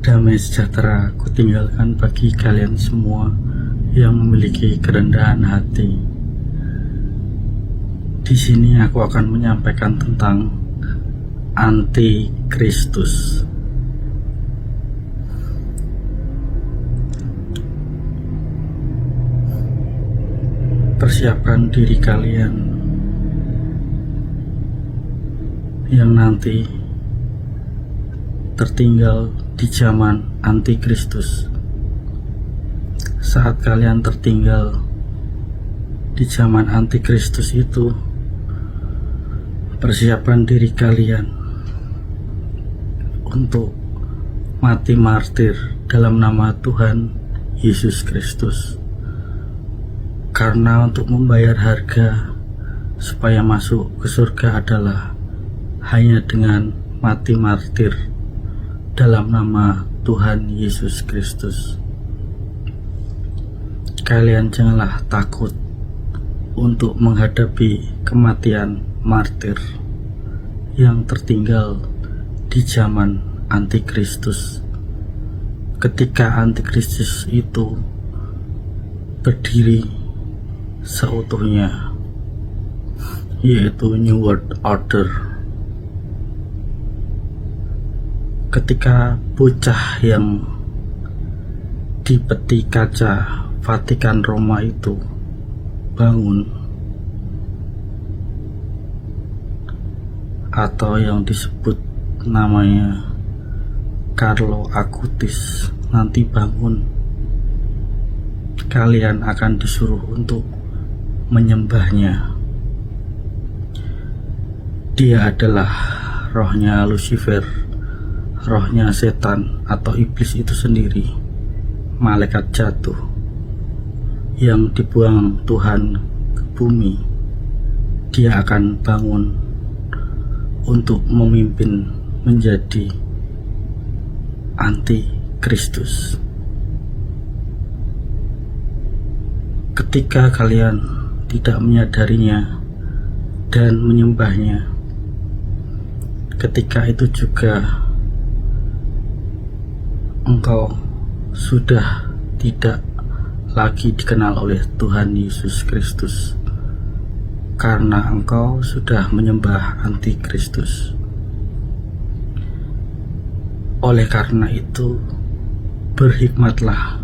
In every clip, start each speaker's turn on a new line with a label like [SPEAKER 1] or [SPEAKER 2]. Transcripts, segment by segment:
[SPEAKER 1] Damai sejahtera kutinggalkan bagi kalian semua yang memiliki kerendahan hati. Di sini aku akan menyampaikan tentang anti-Kristus. Persiapkan diri kalian yang nanti tertinggal di zaman anti-Kristus. Saat kalian tertinggal di zaman anti-Kristus itu, persiapkan diri kalian untuk mati martir dalam nama Tuhan Yesus Kristus. Karena untuk membayar harga supaya masuk ke surga adalah hanya dengan mati martir dalam nama Tuhan Yesus Kristus. Kalian janganlah takut untuk menghadapi kematian martir yang tertinggal di zaman antikristus. Ketika antikristus itu berdiri seutuhnya, yaitu New World Order. Ketika bocah yang di peti kaca Vatikan Roma itu bangun, atau yang disebut namanya Carlo Acutis nanti bangun, kalian akan disuruh untuk menyembahnya. Dia adalah rohnya Lucifer, rohnya setan atau iblis itu sendiri, malaikat jatuh yang dibuang Tuhan ke bumi. Dia akan bangun untuk memimpin menjadi anti-Kristus. Ketika kalian tidak menyadarinya dan menyembahnya, ketika itu juga engkau sudah tidak lagi dikenal oleh Tuhan Yesus Kristus, karena engkau sudah menyembah anti-Kristus. Oleh karena itu, berhikmatlah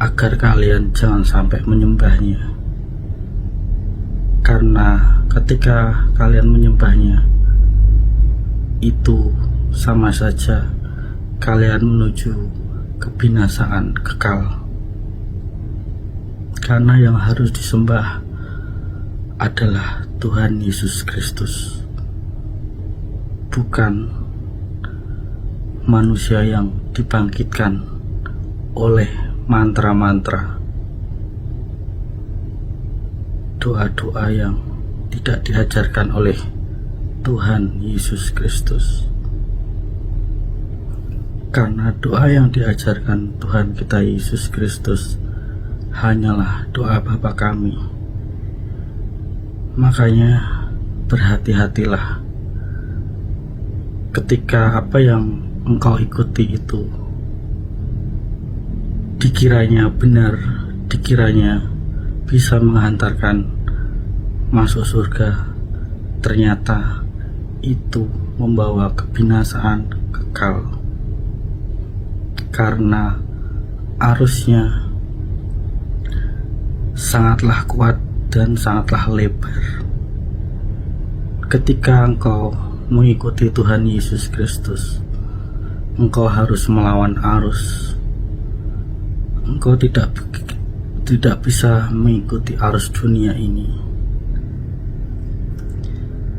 [SPEAKER 1] agar kalian jangan sampai menyembahnya, karena ketika kalian menyembahnya itu sama saja kalian menuju kebinasaan kekal. Karena yang harus disembah adalah Tuhan Yesus Kristus, bukan manusia yang dibangkitkan oleh mantra-mantra, doa-doa yang tidak diajarkan oleh Tuhan Yesus Kristus. Karena doa yang diajarkan Tuhan kita Yesus Kristus hanyalah doa Bapa kami. Makanya berhati-hatilah ketika apa yang engkau ikuti itu dikiranya benar, dikiranya bisa menghantarkan masuk surga, ternyata itu membawa kebinasaan kekal. Karena arusnya sangatlah kuat dan sangatlah lebar. Ketika engkau mengikuti Tuhan Yesus Kristus, engkau harus melawan arus. Engkau tidak bisa mengikuti arus dunia ini,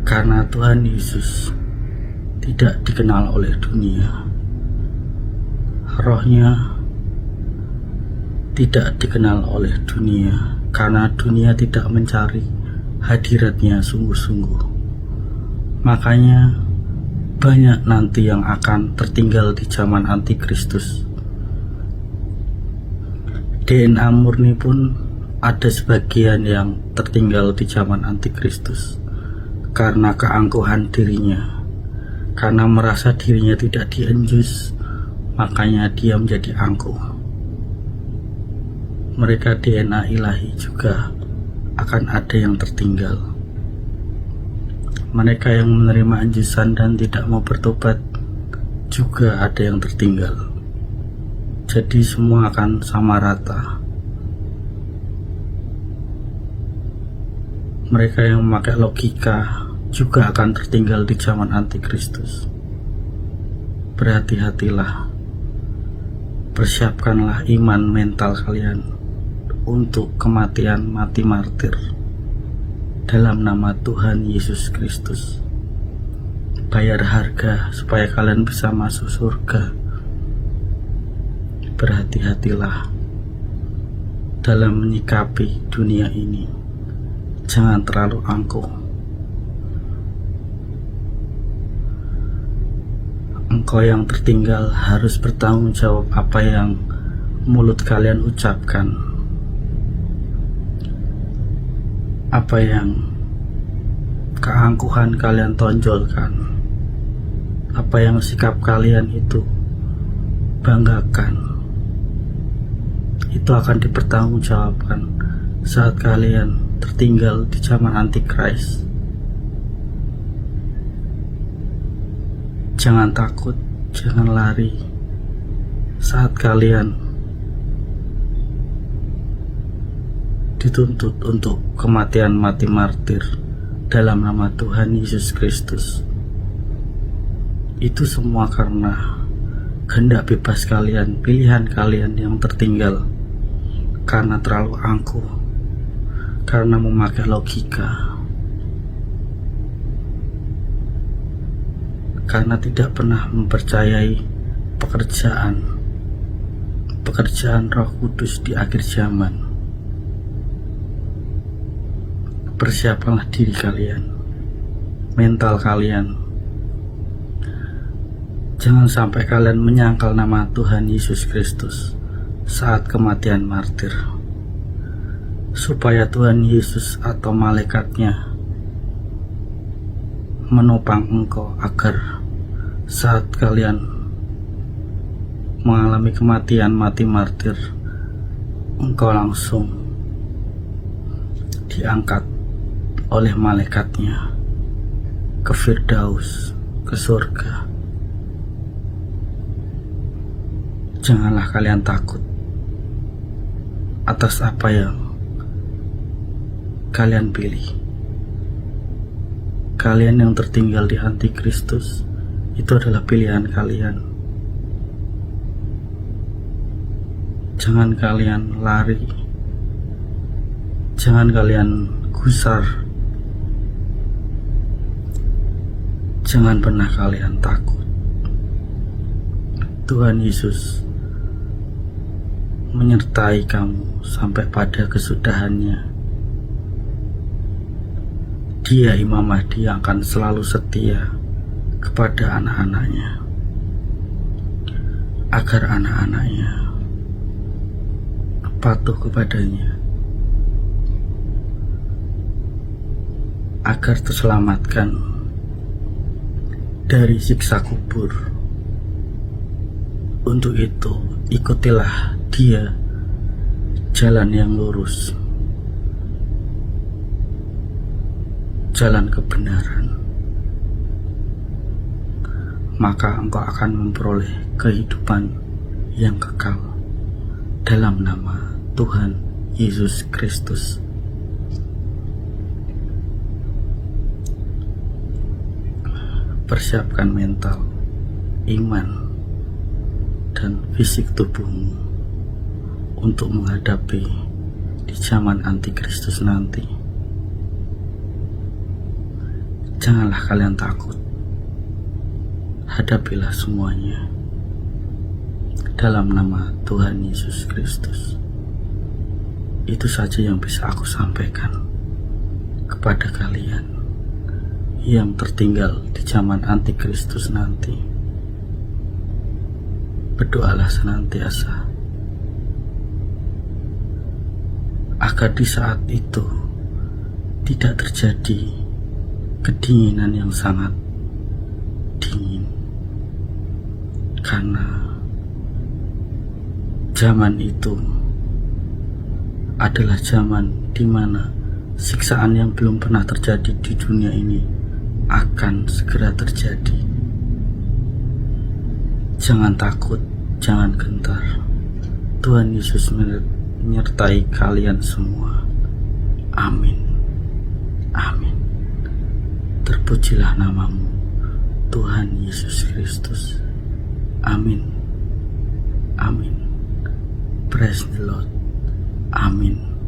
[SPEAKER 1] karena Tuhan Yesus tidak dikenal oleh dunia. Rohnya tidak dikenal oleh dunia, karena dunia tidak mencari hadiratnya sungguh-sungguh. Makanya banyak nanti yang akan tertinggal di zaman antikristus. DNA murni pun ada sebagian yang tertinggal di zaman antikristus karena keangkuhan dirinya, karena merasa dirinya tidak dienjus, makanya dia menjadi angkuh. Mereka DNA ilahi juga akan ada yang tertinggal. Mereka yang menerima anjusan dan tidak mau bertobat juga ada yang tertinggal. Jadi semua akan sama rata. Mereka yang memakai logika juga akan tertinggal di zaman antikristus. Berhati-hatilah. Persiapkanlah iman mental kalian untuk kematian mati martir dalam nama Tuhan Yesus Kristus. Bayar harga supaya kalian bisa masuk surga. Berhati-hatilah dalam menyikapi dunia ini. Jangan terlalu angkuh. Engkau yang tertinggal harus bertanggung jawab apa yang mulut kalian ucapkan, apa yang keangkuhan kalian tonjolkan, apa yang sikap kalian itu banggakan. Itu akan dipertanggungjawabkan saat kalian tertinggal di zaman antikris. Jangan takut, jangan lari saat kalian dituntut untuk kematian mati martir dalam nama Tuhan Yesus Kristus. Itu semua karena kehendak bebas kalian, pilihan kalian yang tertinggal karena terlalu angkuh, karena memakai logika, karena tidak pernah mempercayai pekerjaan Roh Kudus di akhir zaman. Persiapkanlah diri kalian, mental kalian. Jangan sampai kalian menyangkal nama Tuhan Yesus Kristus saat kematian martir, supaya Tuhan Yesus atau malaikatnya menopang engkau agar saat kalian mengalami kematian mati martir, engkau langsung diangkat oleh malaikatnya ke Firdaus, ke surga. Janganlah kalian takut atas apa yang kalian pilih. Kalian yang tertinggal di antikristus, itu adalah pilihan kalian. Jangan kalian lari, jangan kalian gusar, jangan pernah kalian takut. Tuhan Yesus menyertai kamu sampai pada kesudahannya. Dia Imam Mahdi yang akan selalu setia kepada anak-anaknya, agar anak-anaknya patuh kepadanya, agar terselamatkan dari siksa kubur. Untuk itu, ikutilah dia jalan yang lurus, jalan kebenaran, maka engkau akan memperoleh kehidupan yang kekal dalam nama Tuhan Yesus Kristus. Persiapkan mental, iman, dan fisik tubuhmu untuk menghadapi di zaman antikristus nanti. Janganlah kalian takut. Hadapilah semuanya dalam nama Tuhan Yesus Kristus. Itu saja yang bisa aku sampaikan kepada kalian yang tertinggal di zaman antikristus nanti. Berdoalah senantiasa agar di saat itu tidak terjadi kedinginan yang sangat dingin, karena zaman itu adalah zaman di mana siksaan yang belum pernah terjadi di dunia ini akan segera terjadi. Jangan takut, jangan gentar. Tuhan Yesus menyertai kalian semua. Amin. Amin. Terpujilah namamu, Tuhan Yesus Kristus. Amin. Amin. Praise the Lord. Amin.